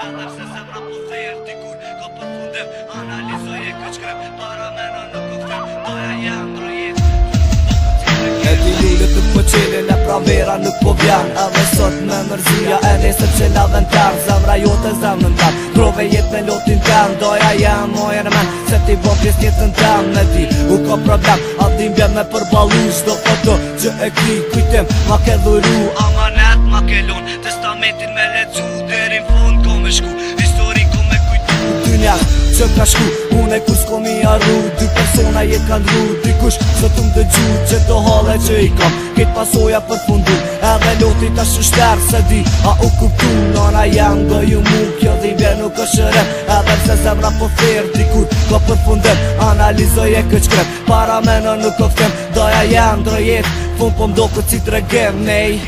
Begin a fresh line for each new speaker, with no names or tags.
edhe pse zemra po therr dikur ka përfundim. Analizoje këtë shkrep, para mena nuk o kthem. Doja jem ndrojet. E ti lullet nuk po qelin e pra vera nuk po vjen. Edhe sot me mërzia e nesër që lavën tërë. Zemra jote zemrën tem, grove jet me lotin tem. Doja jem mojen men, se ti bo pjes jetën tem. Me ti u ka problem, atim bjem me përbalu. Shdo foto që e ki kujtim, ma ke dhuru. Amanet ma ke lun, testamentin me lecu. Derin fund ko me shku, historin ko me kujtu. Dynja që ka shku, une kus ko mi arru. Dy persona jet kan dru, dikush së të mdëgju. Që do hale që i kam, ket pasoja për fundu. Edhe loti ta shështer se di, a u kuptu. Nona jem do ju mu, kjo dhimbje nuk është rem. Edhe pse zemra po therr dikur ka përfundim. Analizoje këtë shkrep, para mena nuk o kthem. Doja jem ndrojet, fund po mdo këtë si tregem nej.